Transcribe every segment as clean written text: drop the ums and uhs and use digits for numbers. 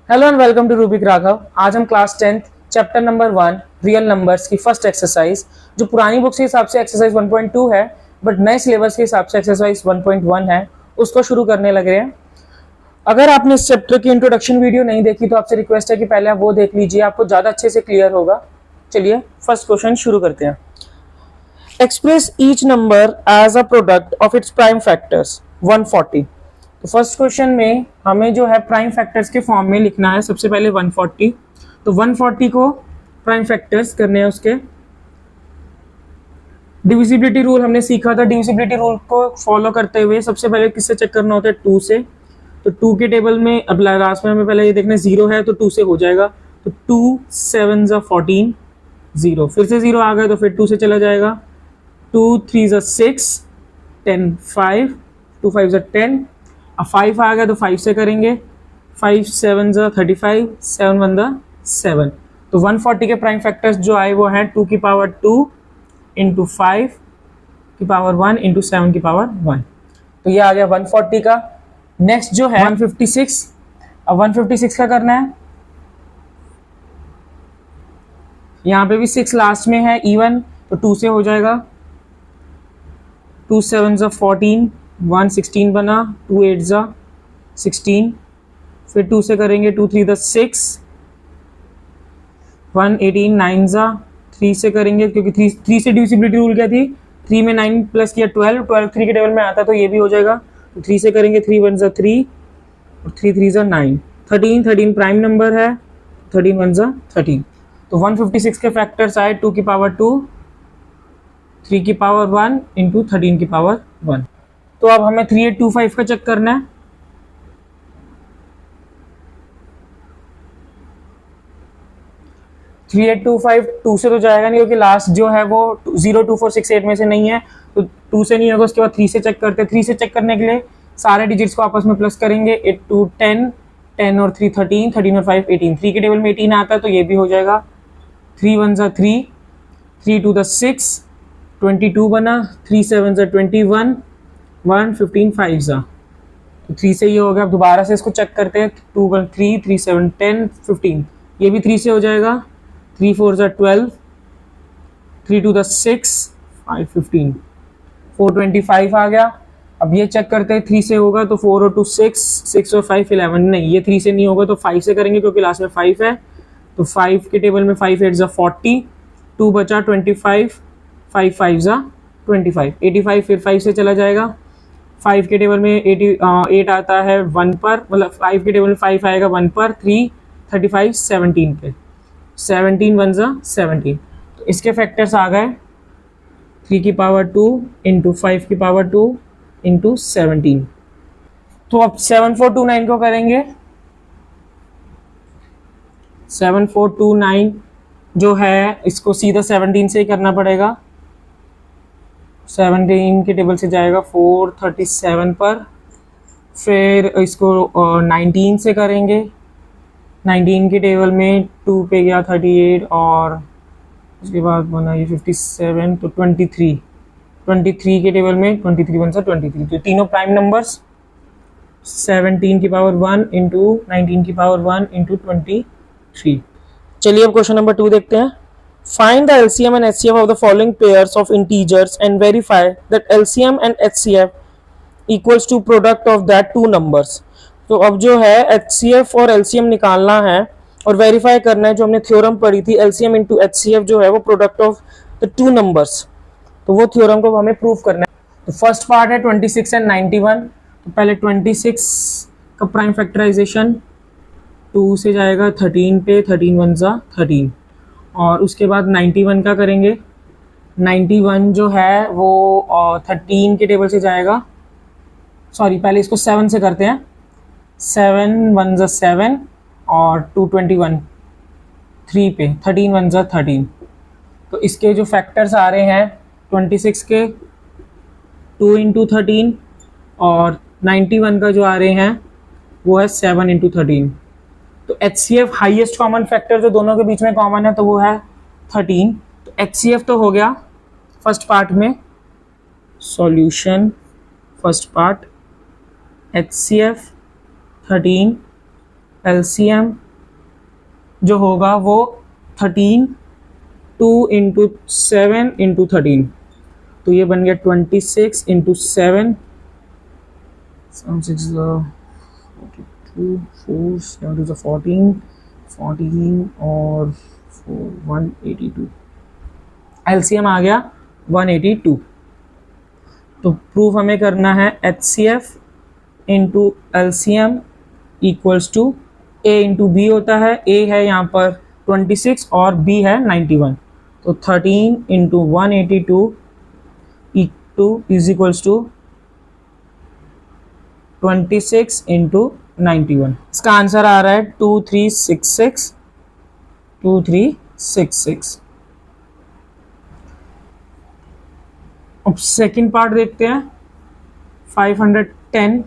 Hello and welcome to Rubik Raghav. आज हम class 10th chapter number 1 real numbers की first exercise, जो पुरानी बुक्स के हिसाब से एक्सरसाइज 1.2 है बट नए सिलेबस के हिसाब से एक्सरसाइज 1.1 है, उसको शुरू करने लगे हैं। अगर आपने इस चैप्टर की इंट्रोडक्शन वीडियो नहीं देखी तो आपसे रिक्वेस्ट है कि पहले आप वो देख लीजिए, आपको ज़्यादा अच्छे से क्लियर होगा। चलिए फर्स्ट क्वेश्चन शुरू करते हैं। Express each number as a product of its prime factors 140। तो फर्स्ट क्वेश्चन में हमें जो है प्राइम फैक्टर्स के फॉर्म में लिखना है। सबसे पहले 140, तो 140 को प्राइम फैक्टर्स करने हैं। उसके डिविजिबिलिटी रूल हमने सीखा था। डिविजिबिलिटी रूल को फॉलो करते हुए सबसे पहले किससे चेक करना होता है? 2 से। तो 2 के टेबल में अब लास्ट में हमें पहले ये देखना है 0 है तो 2 से हो जाएगा। तो 2 7 14 0, फिर से 0 आ गया तो फिर 2 से चला जाएगा। 2 3 6 10 5, 2 5 10। अब 5 आ गया तो 5 से करेंगे। 5 7 35, 7 1 7। तो 140 के प्राइम फैक्टर्स जो आए वो हैं 2 की पावर 2 इंटू 5 की पावर 1 इंटू 7 की पावर 1। तो ये आ गया 140 का। नेक्स्ट जो है 156। अब 156 का करना है। यहाँ पे भी 6 लास्ट में है इवन, तो 2 से हो जाएगा। 2 7 14, 1 16 बना। 2 8 16, फिर 2 से करेंगे। 2 3 6, 1 18 9 3 से करेंगे क्योंकि 3 से डिविजिबिलिटी रूल क्या थी? 3 में 9 प्लस किया 12, 12 3 के टेबल में आता तो ये भी हो जाएगा। तो 3 से करेंगे। 3 1 3 और 3 3 9। 13 प्राइम नंबर है। 13 1 13। तो 156 के फैक्टर्स आए 2 की पावर 2, 3 की पावर 1 इंटू 13 की पावर 1। तो अब हमें 3825 का चेक करना है। थ्री एट टू फाइव 2 से तो जाएगा नहीं क्योंकि लास्ट जो है वो 02468 में से नहीं है, तो 2 से नहीं होगा। उसके बाद 3 से चेक करते हैं। 3 से चेक करने के लिए सारे डिजिट्स को आपस में प्लस करेंगे। 8 2 10, 10 और 3 13, 13 और 5 18। 3 के टेबल में 18 आता है तो ये भी हो जाएगा। 3 1 3, 3 2 6, 22 बना। 3 7 21, 1 15 5 तो 3 से ये हो गया। अब दोबारा से इसको चेक करते हैं। 2 1 3, 3 7 10 15, ये भी 3 से हो जाएगा। 3 4 12, 3 2 6, 5 15, 425 आ गया। अब ये चेक करते हैं 3 से होगा तो 4 और 2 6, 6 और 5 11। नहीं, ये 3 से नहीं होगा तो 5 से करेंगे क्योंकि लास्ट में 5 है। तो 5 के टेबल में 5 8 40, 2 बचा 25, 5 5 25, 85 फिर 5 से चला जाएगा। 5 के टेबल में 8 आता है 1 पर, मतलब 5 के टेबल में 5 आएगा 1 पर। 3 35 17 पे, 17 1 17। तो इसके फैक्टर्स आ गए 3 की पावर 2 इंटू 5 की पावर 2 इंटू 17। तो अब 7429 को करेंगे। 7429 जो है इसको सीधा 17 से ही करना पड़ेगा। 17 के टेबल से जाएगा 437 पर, फिर इसको 19 से करेंगे। 19 के टेबल में 2 पे गया 38 और उसके बाद बना ये 57, तो 23 के टेबल में 23 1 23। तो तीनों प्राइम नंबर्स 17 की पावर 1 इंटू 19 की पावर 1 इंटू 23। चलिए अब क्वेश्चन नंबर 2 देखते हैं। Find the LCM and HCF of the following pairs of integers and verify that LCM and HCF equals to product of that two numbers। तो अब जो है HCF और LCM निकालना है और वेरीफाई करना है। जो हमने थ्योरम पढ़ी थी LCM इंटू HCF जो है वो product of the two numbers, तो वो थ्योरम को हमें प्रूव करना है। तो फर्स्ट पार्ट है 26 एंड 91। तो पहले 26 का प्राइम फैक्टराइजेशन 2 से जाएगा 13 पे, 13 1 13। और उसके बाद 91 का करेंगे। 91 जो है वो 13 के टेबल से जाएगा। सॉरी, पहले इसको 7 से करते हैं। 7 1 7 और 221 3 पे, 13 1 13। तो इसके जो फैक्टर्स आ रहे हैं 26 के 2 इंटू 13 और 91 का जो आ रहे हैं वो है 7 इंटू 13। तो HCF हाईएस्ट कॉमन फैक्टर जो दोनों के बीच में कॉमन है तो वो है 13। तो HCF तो हो गया फर्स्ट पार्ट में। Solution first part HCF 13 LCM जो होगा वो 13, 2 इंटू 7 इंटू 13, तो ये बन गया 26 इंटू 7, 6 42, 4 7 14, 14 और 4 182, LCM आ गया 182। तो प्रूफ हमें करना है HCF into LCM equals to A into B होता है। A है यहाँ पर 26 और B है 91, तो 13 into 182 is equals to 26 into 91। इसका आंसर आ रहा है 2366, 2366। अब सेकंड पार्ट देखते हैं 510।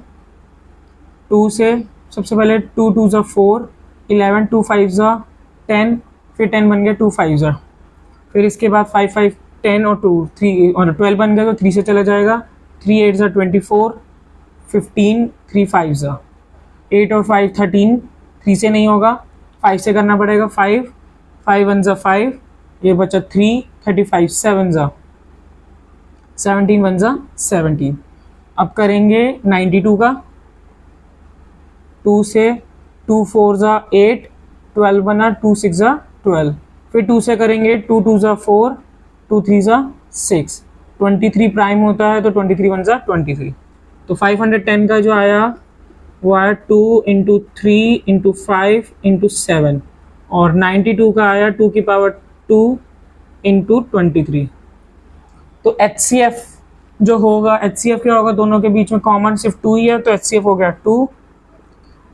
2 से सबसे पहले 2 2 ज़ा 4, 11 2 5 ज़ा 10, फिर 10 बन गया 2 5 ज़ा, फिर इसके बाद 5 5 10 और 2 3 और 12 बन गया, तो 3 से चला जाएगा, 3 8 ज़ा 24, 15 3 5 ज़ा 8 और 5 13, 3 से नहीं होगा, 5 से करना पड़ेगा, 5 5 1 ज़ा 5, ये बचा 3 35 7 ज़ा 17 1 ज़ा 17। अब करेंगे 92 का। 2 से 2 4 ज़ा 8, 12 बना, 2 6 ज़ा 12, फिर 2 से करेंगे 2 2 ज़ा 4, 2 3 ज़ा 6, 23 प्राइम होता है, तो 23 1 ज़ा 23। तो 510 का जो आया वो आया 2 इंटू 3 इंटू 5 इंटू 7, और 92 का आया 2 की पावर 2 इंटू 23। तो HCF जो होगा, HCF क्या होगा, दोनों के बीच में कॉमन सिर्फ 2 ही है, तो HCF हो गया 2।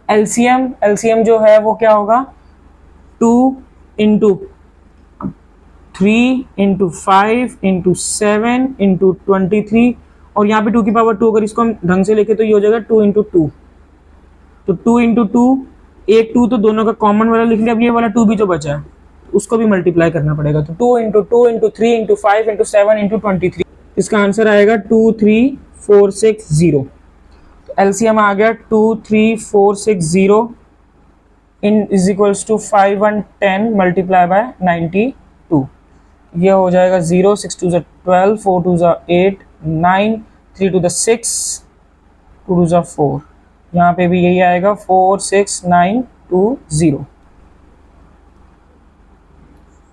LCM जो है वो क्या होगा, 2 इंटू 3 इंटू 5 इंटू 7 इंटू 23, और यहाँ पे 2 की पावर 2, अगर इसको हम ढंग से लिखे तो ये हो जाएगा 2 इंटू 2, तो 2 इंटू 2, एक 2 तो दोनों का कॉमन वाला लिख लिया। अब ये वाला 2 भी जो बचा है उसको भी मल्टीप्लाई करना पड़ेगा, तो 2 into 2 into 3 into 5 into 7 into 23, इसका आंसर आएगा 23460। तो LCM आ गया 23460 in is equals to 510 multiply by 92, ये हो जाएगा 0 6 2 12, 4 2 8 9, 3 2 6, 2 2 4, यहाँ पे भी यही आएगा 46920,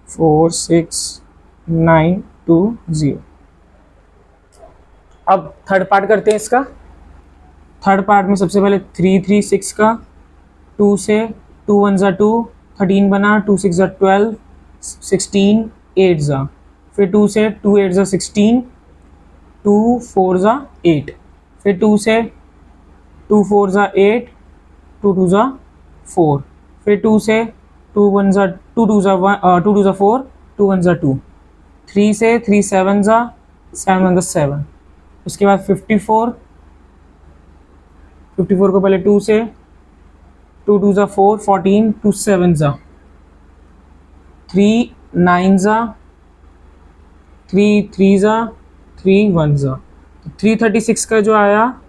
46920। अब थर्ड पार्ट करते हैं इसका। थर्ड पार्ट में सबसे पहले 336 का, 2 से 2 1 ज़ा 2, 13 बना, 2 6 ज़ा 12, 16 8 ज़ा, फिर 2 से 2 8 ज़ा 16, 2 4 ज़ा 8, फिर 2 से 2 4 ज़ा 8, 2 2 ज़ा 4, फिर 2 से 2 1 ज़ा 2 2 ज़ा 2 2 ज़ा 4, 2 1 ज़ा 2, 3 से 3 7 ज़ा 7 1 ज़ा 7, उसके बाद 54 को पहले 2 से 2 2 ज़ा 4, 14, 2 7 ज़ा 3 9 ज़ा 3 3 ज़ा 3 1 ज़ा, 336 का जो आया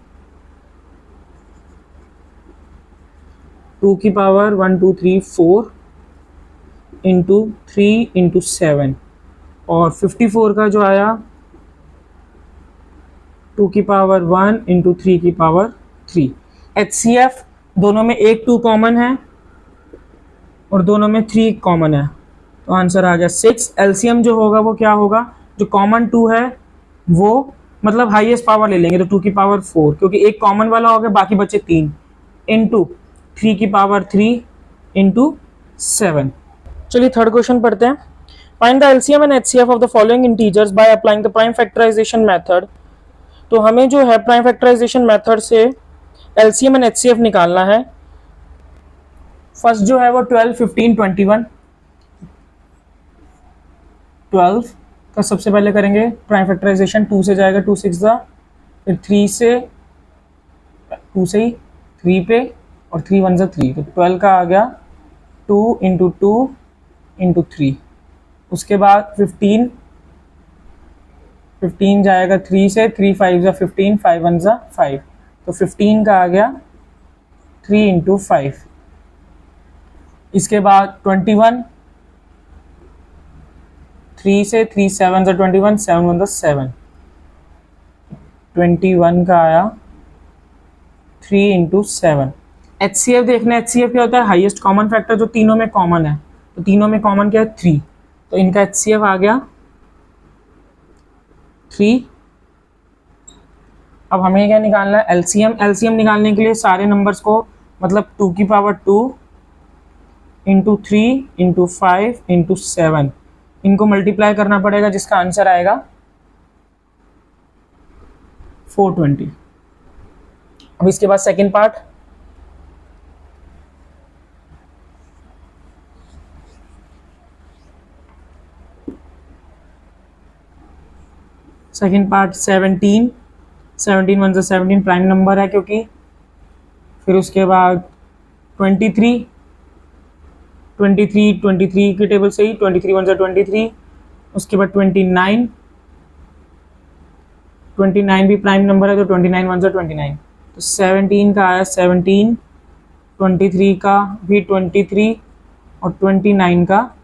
2 की पावर 1 2 3 4 इंटू 3 इंटू 7, और 54 का जो आया 2 की पावर 1 इंटू 3 की पावर 3। HCF दोनों में एक 2 कॉमन है और दोनों में 3 कॉमन है, तो आंसर आ गया 6। LCM जो होगा वो क्या होगा, जो कॉमन 2 है वो मतलब हाईएस्ट पावर ले लेंगे, तो 2 की पावर 4, क्योंकि एक कॉमन वाला हो गया, बाकी बचे 3, इंटू 3 की पावर 3 इंटू 7। चलिए थर्ड क्वेश्चन पढ़ते हैं। Find the LCM and HCF of the following integers by applying the prime factorization method. तो हमें जो है प्राइम फैक्टराइजेशन मेथड से LCM एंड HCF निकालना है। फर्स्ट जो है वो 12 15 21, 12 का सबसे पहले करेंगे प्राइम फैक्टराइजेशन, 2 से जाएगा 2 6 ज़ा, फिर 3 से 2 से ही 3 पे, और 3 1 ज़ा 3, तो 12 का आ गया 2 इंटू 2 इंटू 3, उसके बाद 15 जाएगा 3 से, 3 5 ज़ा 15, 5 1 ज़ा 5, तो 15 का आ गया 3 इंटू 5, इसके बाद 21, 3 से 3 7 से 21, 7 1 7, 21 का आया 3 इंटू 7। HCF देखना, HCF क्या होता है, हाईएस्ट कॉमन फैक्टर, जो तीनों में कॉमन है। तो तीनों में कॉमन क्या है, 3, तो इनका HCF आ गया 3। अब हमें क्या निकालना है, LCM। LCM निकालने के लिए सारे नंबर्स को मतलब 2 की पावर 2 इंटू 3 इंटू 5 इंटू 7 इनको मल्टीप्लाई करना पड़ेगा, जिसका आंसर आएगा 420। अब इसके बाद सेकंड पार्ट, सेकंड पार्ट 17, 17 1 से 17 प्राइम नंबर है क्योंकि। फिर उसके बाद 23 की टेबल से ही 23 1 से 23। उसके बाद 29 भी प्राइम नंबर है, तो 29 1 से 29। तो 17 का आया 17, 23 का भी 23 और 29 का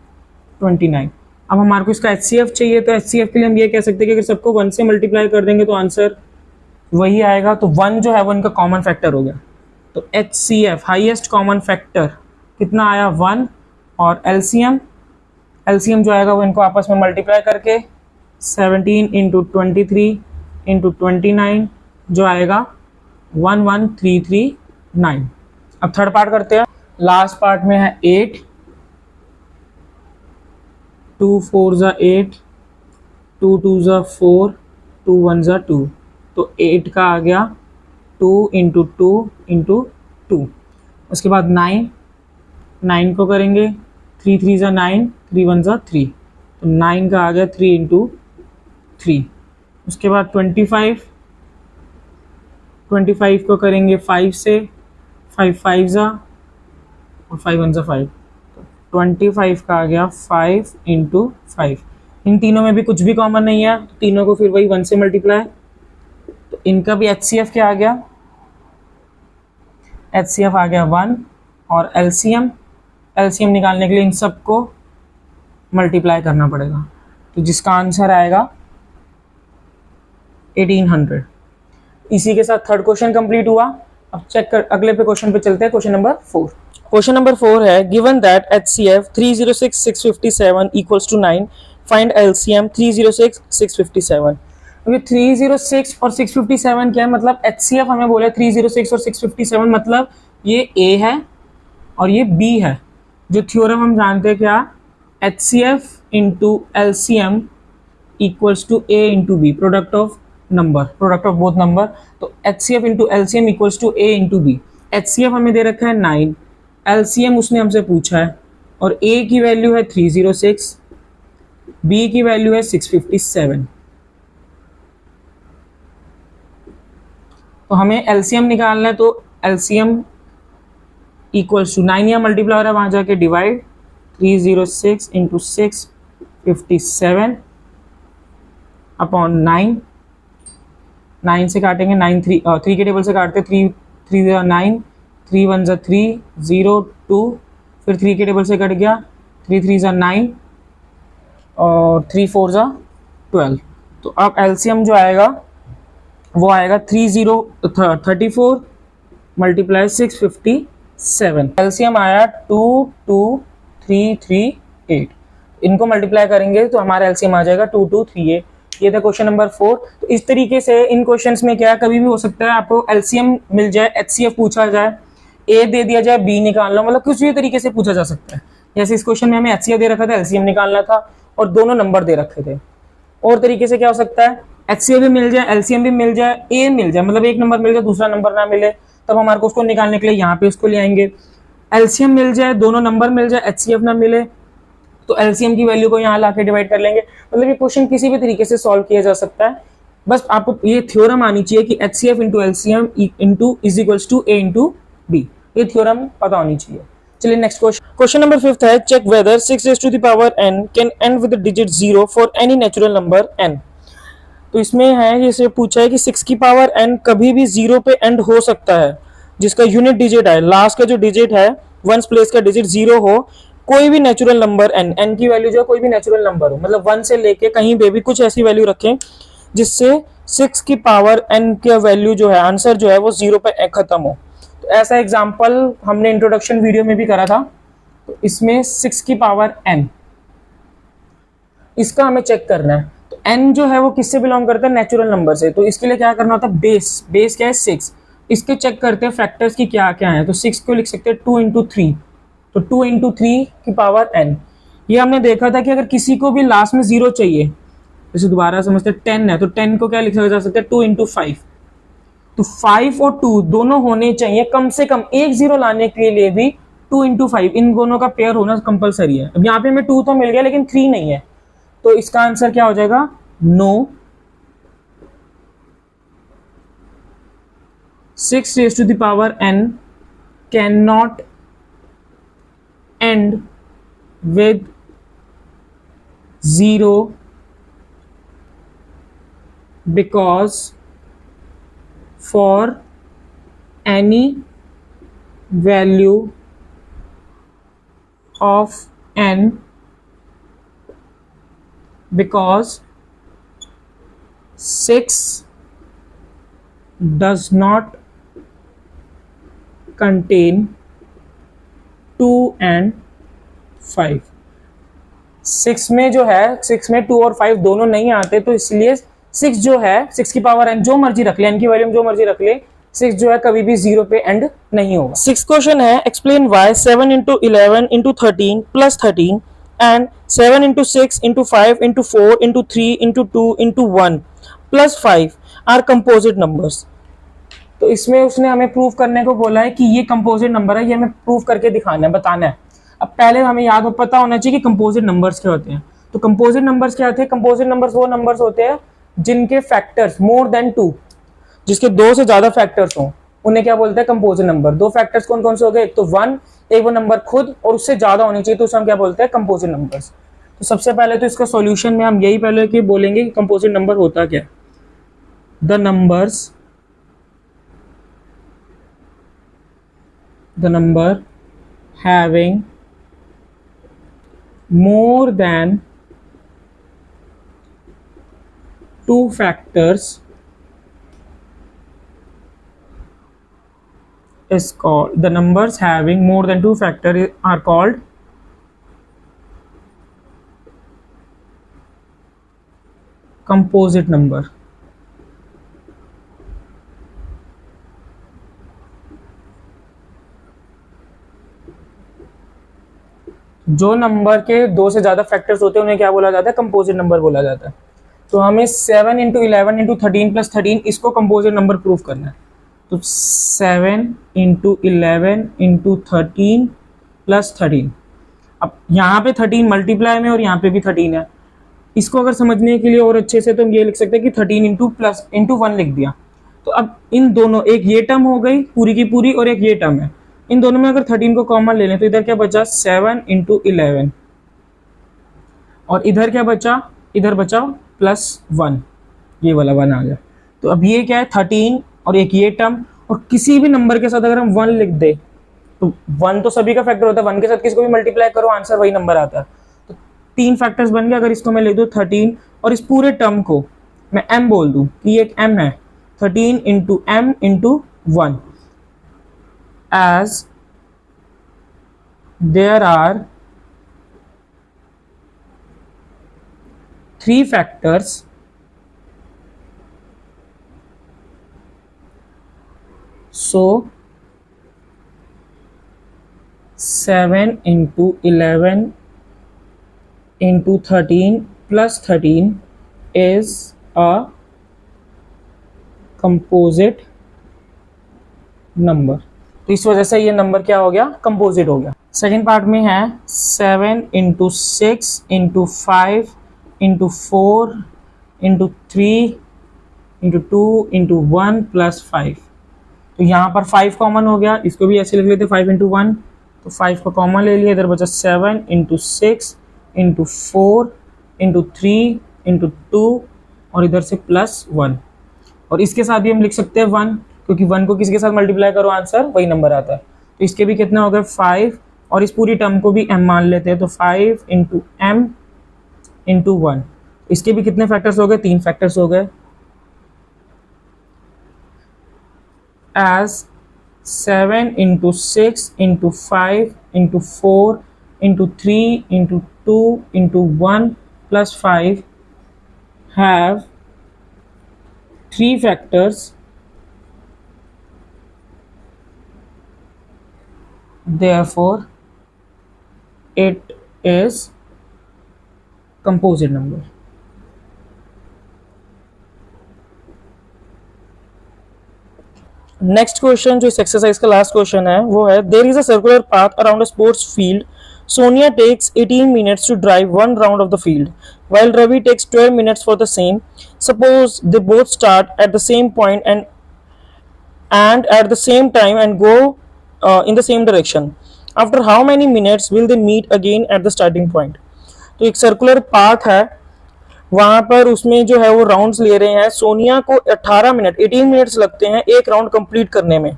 29। अब हमारे को इसका HCF चाहिए, तो HCF के लिए हम ये कह सकते हैं कि अगर सबको 1 से मल्टीप्लाई कर देंगे तो आंसर वही आएगा। तो 1 जो है वो इनका कॉमन फैक्टर हो गया। तो HCF हाईएस्ट कॉमन फैक्टर कितना आया, 1। और LCM जो आएगा वो इनको आपस में मल्टीप्लाई करके 17 इंटू 23 इंटू 29 जो आएगा 11339। अब थर्ड पार्ट करते हैं। लास्ट पार्ट में है 8, 2 4 ज़ा 8, 2 2 ज़ा 4, 2 1 ज़ा 2। तो 8 का आ गया 2 इंटू 2 इंटू 2। उसके बाद 9 को करेंगे, 3 3 ज़ा 9, 3 1 ज़ा 3। तो 9 का आ गया 3 इंटू 3। उसके बाद 25 को करेंगे 5 से, 5 5 ज़ा और 5 1 ज़ा 5। 25 का आ गया 5 इंटू 5। इन तीनों में भी कुछ भी कॉमन नहीं है, तो तीनों को फिर वही 1 से मल्टीप्लाई। तो इनका भी HCF क्या आ गया, HCF आ गया 1। और LCM निकालने के लिए इन सबको मल्टीप्लाई करना पड़ेगा, तो जिसका आंसर आएगा 1800। इसी के साथ थर्ड क्वेश्चन कंप्लीट हुआ। अब चेक कर, अगले पे क्वेश्चन पे चलते हैं, क्वेश्चन नंबर 4। क्वेश्चन नंबर 4 है, given that HCF 306 657 equals to 9, find LCM 306 657। अभी 306 और 657 क्या है, मतलब HCF हमें बोले 306 और 657, मतलब ये A है और ये B है। जो थ्योरम हम जानते हैं क्या, HCF into LCM equals to A into B, product of both number. तो HCF into LCM equals to A into B। HCF हमें दे रखा है 9, LCM उसने हमसे पूछा है, और A की वैल्यू है 306, B की वैल्यू है 657। तो हमें LCM निकालना है, तो LCM इक्वल्स टू 9 या मल्टीप्लाई हो रहा है, वहां जाके डिवाइड, 306 इंटू 657 अपॉन 9 से काटेंगे, 3 के टेबल से काटते, 3 3 9, 3 1 3 0 2, फिर 3 के टेबल से कट गया, 3 3 9 और 3 4 12। तो अब LCM जो आएगा वो आएगा 34 मल्टीप्लाई 657। LCM आया 22338। इनको मल्टीप्लाई करेंगे तो हमारा LCM आ जाएगा 2238। ये था क्वेश्चन नंबर 4। तो इस तरीके से इन क्वेश्चंस में क्या कभी भी हो सकता है, आपको LCM मिल जाए, HCF पूछा जाए, A दे दिया जाए, B निकालना, मतलब कुछ भी तरीके से पूछा जा सकता है। जैसे इस क्वेश्चन में हमें HCF दे रखा था, LCM निकालना था और दोनों नंबर दे रखे थे। और तरीके से क्या हो सकता है, HCF भी मिल जाए, LCM भी मिल जाए, A मिल जाए, मतलब एक नंबर मिल जाए दूसरा नंबर ना मिले, तब हमारे को उसको निकालने के लिए यहाँ पे उसको ले आएंगे। LCM मिल जाए, दोनों नंबर मिल जाए, HCF ना मिले, तो LCM की वैल्यू को यहाँ लाके डिवाइड कर लेंगे। मतलब ये क्वेश्चन किसी भी तरीके से सॉल्व किया जा सकता है। बस आपको ये थ्योरम आनी चाहिए कि HCF into LCM into is equals to A into B। ये थ्योरम पता होनी चाहिए। चलिए नेक्स्ट क्वेश्चन नंबर 5 है, check whether 6 raised to the power n can end with the digit 0 for any natural number n। तो इसमें है, जैसे पूछा है कि 6 की पावर n कभी भी 0 पे एंड हो सकता है, जिसका यूनिट डिजिट है, लास्ट का जो डिजिट है वंस प्लेस का डिजिट 0 हो, कोई भी नेचुरल नंबर n, n की वैल्यू जो है कोई भी नेचुरल नंबर हो, मतलब 1 से लेके कहीं पे भी कुछ ऐसी वैल्यू रखें जिससे 6 की पावर n का वैल्यू जो है, आंसर जो है वो 0 पे खत्म हो। तो ऐसा एग्जांपल हमने इंट्रोडक्शन वीडियो में भी करा था। तो इसमें 6 की पावर n, इसका हमें चेक करना है। तो n जो है वो किससे बिलोंग करता है, नेचुरल नंबर से। तो इसके लिए क्या करना होता है, बेस, बेस क्या है 6, इसके चेक करते हैं फैक्टर्स की क्या क्या है। तो 6 को लिख सकते हैं 2 इंटू 3, तो 2 इंटू 3 की पावर n। ये हमने देखा था कि अगर किसी को भी लास्ट में 0 चाहिए, जैसे दोबारा समझते हैं 10 है, तो 10 को क्या लिखा जा सकता है 2 इंटू 5। तो 5 और 2 दोनों होने चाहिए, कम से कम एक 0 लाने के लिए भी 2 इंटू 5 इन दोनों का पेयर होना कंपलसरी है। अब यहाँ पे हमें 2 तो मिल गया लेकिन 3 नहीं है, तो इसका आंसर क्या हो जाएगा, no. 6 raised to the power n cannot end with 0 because for any value of n, because 6 does not contain 2 and 5। 6 में जो है, 6 में 2 और 5 दोनों नहीं आते, तो इसलिए 6 जो है, 6 की पावर n जो मर्जी रख ले, n की वैल्यू जो मर्जी रख ले, 6 जो है कभी भी 0 पे एंड नहीं होगा। 6 क्वेश्चन है, explain why 7 into 11 into 13 plus 13 and 7 into 6 into 5 into 4 into 3 into 2 into 1 plus 5 are composite numbers. तो इसमें उसने हमें प्रूफ करने को बोला है कि ये कंपोजिट नंबर है, ये हमें प्रूफ करके दिखाना है, बताना है। अब पहले हमें याद हो, पता होना चाहिए कि कंपोजिट नंबर्स क्या होते हैं। तो कंपोजिट नंबर्स क्या होते हैं, कंपोजिट नंबर्स वो नंबर्स होते हैं जिनके फैक्टर्स मोर देन 2, जिसके 2 से ज्यादा फैक्टर्स हों, उन्हें क्या बोलते हैं, कंपोजिट नंबर। 2 फैक्टर्स कौन कौन से हो गए, एक तो 1, एक वो नंबर खुद, और उससे ज्यादा होनी चाहिए, तो उसे हम क्या बोलते हैं, कंपोजिट नंबर्स। तो सबसे पहले तो इसका सॉल्यूशन में हम यही पहले कि बोलेंगे कि कंपोजिट नंबर होता क्या, the number having more than 2 factors is called, the numbers having more than 2 factors are called composite number। जो नंबर के 2 से ज्यादा फैक्टर्स होते हैं उन्हें क्या बोला जाता है, कंपोजिट नंबर बोला जाता है। तो हमें 7 इंटू 11 इंटू 13 प्लस 13 इसको कंपोजिट नंबर प्रूफ करना है। तो 7 इंटू 11 इंटू 13 प्लस 13, अब यहाँ पे 13 मल्टीप्लाई में और यहाँ पे भी 13 है। इसको अगर समझने के लिए और अच्छे से तो हम ये लिख सकते हैं कि 13 इंटू प्लस इंटू 1 लिख दिया। तो अब इन दोनों, एक ये टर्म हो गई पूरी की पूरी और एक ये टर्म है, इन दोनों में अगर 13 को कॉमन ले लें तो इधर क्या बचा 7 इंटू 11, और इधर क्या बचा, इधर बचा प्लस 1, ये वाला 1 आ गया। तो अब ये क्या है 13 और एक ये टर्म, और किसी भी नंबर के साथ अगर हम 1 लिख दे तो 1 तो सभी का फैक्टर होता है, 1 के साथ किसी को भी मल्टीप्लाई करो आंसर वही नंबर आता है। तो 3 फैक्टर्स बन गए। अगर इसको मैं लिख दूँ 13 और इस पूरे टर्म को मैं m बोल दूँ कि ये एक m है, 13 into m into 1, as there are 3 factors so 7 into 11 into 13 plus 13 is a composite number। तो इस वजह से ये नंबर क्या हो गया, कंपोजिट हो गया। सेकेंड पार्ट में है 7 into 6 into 5 into 4 into 3 into 2 into 1 plus 5। तो यहाँ पर 5 कॉमन हो गया, इसको भी ऐसे लिख लेते 5 इंटू 1, तो 5 को कॉमन ले लिया, इधर बचा 7 इंटू 6 इंटू 4 इंटू 3 इंटू 2 और इधर से प्लस 1, और इसके साथ भी हम लिख सकते हैं 1, क्योंकि 1 को किसी के साथ मल्टीप्लाई करो आंसर वही नंबर आता है। तो इसके भी कितने हो गए 5, और इस पूरी टर्म को भी m मान लेते हैं, तो 5 इंटू m इंटू 1, इसके भी कितने फैक्टर्स हो गए, 3 फैक्टर्स हो गए, as 7 into 6 into 5 into 4 into 3 into 2 into 1 plus 5 have 3 factors, therefore it is composite number. Next question जो इस एक्सरसाइज का लास्ट क्वेश्चन है वो है, there is a circular path around a sports field. Sonia takes 18 minutes to drive one round of the field, while Ravi takes 12 minutes for the same. Suppose they both start at the same point and at the same time and go in the same direction. After how many minutes will they meet again at the starting point? तो एक circular path है, वहां पर उसमें जो है वो rounds ले रहे हैं. सोनिया को 18 मिनट्स लगते हैं एक राउंड कंप्लीट करने में,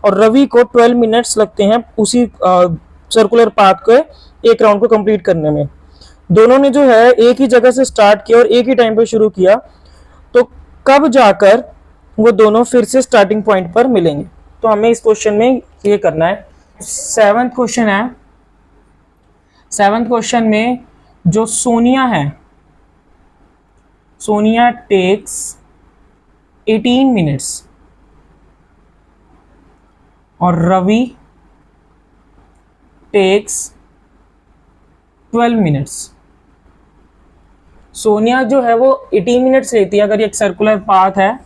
और रवि को 12 मिनट्स लगते हैं उसी सर्कुलर पाथ को एक राउंड को कंप्लीट करने में. दोनों ने जो है एक ही जगह से स्टार्ट किया और एक ही टाइम पे शुरू किया, तो कब जाकर वो दोनों फिर से स्टार्टिंग पॉइंट पर मिलेंगे? तो हमें इस क्वेश्चन में ये करना है. सेवंथ क्वेश्चन है. सेवंथ क्वेश्चन में जो सोनिया है, सोनिया टेक्स 18 मिनट्स और रवि टेक्स 12 मिनट्स. सोनिया जो है वो 18 मिनट्स लेती है. अगर ये एक सर्कुलर पाथ है,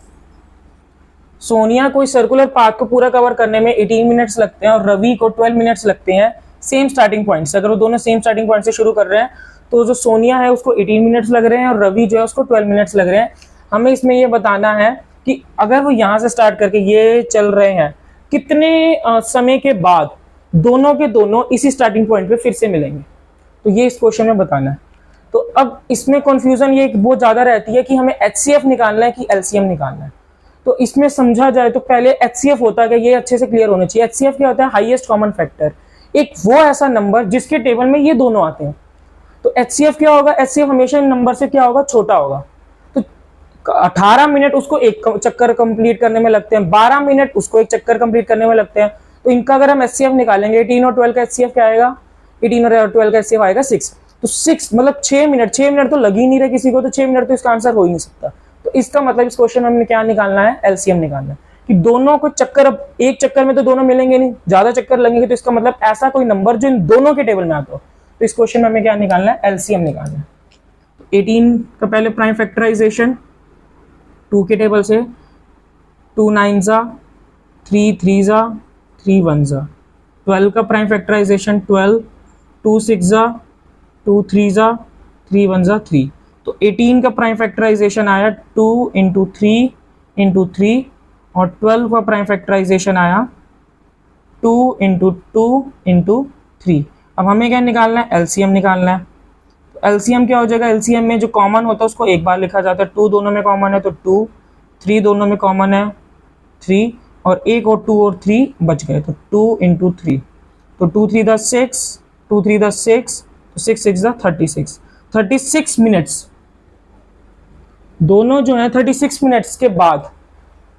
सोनिया को इस सर्कुलर पाथ को पूरा कवर करने में 18 मिनट्स लगते हैं और रवि को 12 मिनट्स लगते हैं सेम स्टार्टिंग पॉइंट से. अगर वो दोनों सेम स्टार्टिंग पॉइंट से शुरू कर रहे हैं तो जो सोनिया है उसको 18 मिनट्स लग रहे हैं और रवि जो है उसको 12 मिनट्स लग रहे हैं. हमें इसमें ये बताना है कि अगर वो यहाँ से स्टार्ट करके ये चल रहे हैं, कितने समय के बाद दोनों के दोनों इसी स्टार्टिंग पॉइंट पे फिर से मिलेंगे. तो ये इस क्वेश्चन में बताना है. तो अब इसमें कंफ्यूजन ये बहुत ज्यादा रहती है कि हमें HCF निकालना है कि LCM निकालना है. तो इसमें समझा जाए तो पहले HCF होता है, ये अच्छे से क्लियर होना चाहिए. HCF क्या होता है? Highest common factor. एक वो ऐसा नंबर जिसके टेबल में ये दोनों आते हैं. तो HCF क्या होगा? HCF हमेशा इन नंबर से क्या होगा? छोटा होगा. तो 18 मिनट उसको एक चक्कर कंप्लीट करने में लगते हैं, 12 मिनट उसको एक चक्कर कंप्लीट करने में लगते हैं. तो इनका अगर हम HCF निकालेंगे, 18 और 12 का HCF क्या आएगा? 18 और 12 का HCF आएगा 6. तो 6 मतलब 6 मिनट तो लग ही नहीं रहे किसी को, तो 6 मिनट तो इसका आंसर हो ही नहीं सकता. तो इसका मतलब इस क्वेश्चन में हमें क्या निकालना है? LCM निकालना है कि दोनों को चक्कर, अब एक चक्कर में तो दोनों मिलेंगे नहीं, ज्यादा चक्कर लगेंगे. तो इसका मतलब ऐसा कोई नंबर जो इन दोनों के टेबल में आता हो. तो इस क्वेश्चन में हमें क्या निकालना है? LCM निकालना है. 18 का पहले प्राइम फैक्टराइजेशन 2 के टेबल से, 2 9 जा, 3 3 जा, 3 1 जा. 12 का प्राइम फैक्टराइजेशन 12, 2 6 जा, 2 3 जा, 3 1 जा 3. तो 18 का प्राइम फैक्टराइजेशन आया 2 इंटू 3 इंटू 3, और 12 का प्राइम फैक्टराइजेशन आया 2 इंटू 2 इंटू 3. अब हमें क्या निकालना है? LCM निकालना है. तो LCM क्या हो जाएगा? LCM में जो कॉमन होता है उसको एक बार लिखा जाता है. 2 दोनों में कॉमन है तो 2, 3 दोनों में कॉमन है 3, और 1 और 2 और 3 बच गए, तो 2 इंटू 3. तो 2 3 द 6, 2 3 द 6, तो 6 6 द 36. 36 मिनट्स दोनों जो है 36 मिनट्स के बाद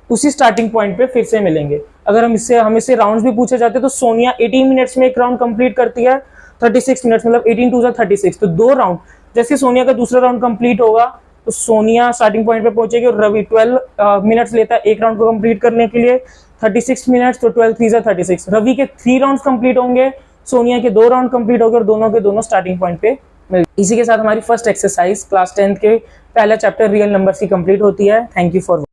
उसी स्टार्टिंग पॉइंट पे फिर से मिलेंगे. अगर हम इससे राउंड्स भी पूछे जाते तो सोनिया 18 मिनट्स में एक राउंड कंप्लीट करती है, 36 मिनट्स मतलब 18 2 36. तो 2 राउंड, जैसे सोनिया का दूसरा राउंड कंप्लीट होगा तो सोनिया स्टार्टिंग पॉइंट पे पहुंचेगी और रवि 12 मिनट्स लेता है एक राउंड को कंप्लीट करने के लिए, 36 मिनट्स. तो 12 3 36. रवि के 3 राउंड्स कंप्लीट होंगे, सोनिया के 2 राउंड कंप्लीट होंगे और दोनों के दोनों स्टार्टिंग पॉइंट पे मिल. इसी के साथ हमारी फर्स्ट एक्सरसाइज क्लास 10th के पहला चैप्टर रियल नंबर्स की कंप्लीट होती है. Thank you for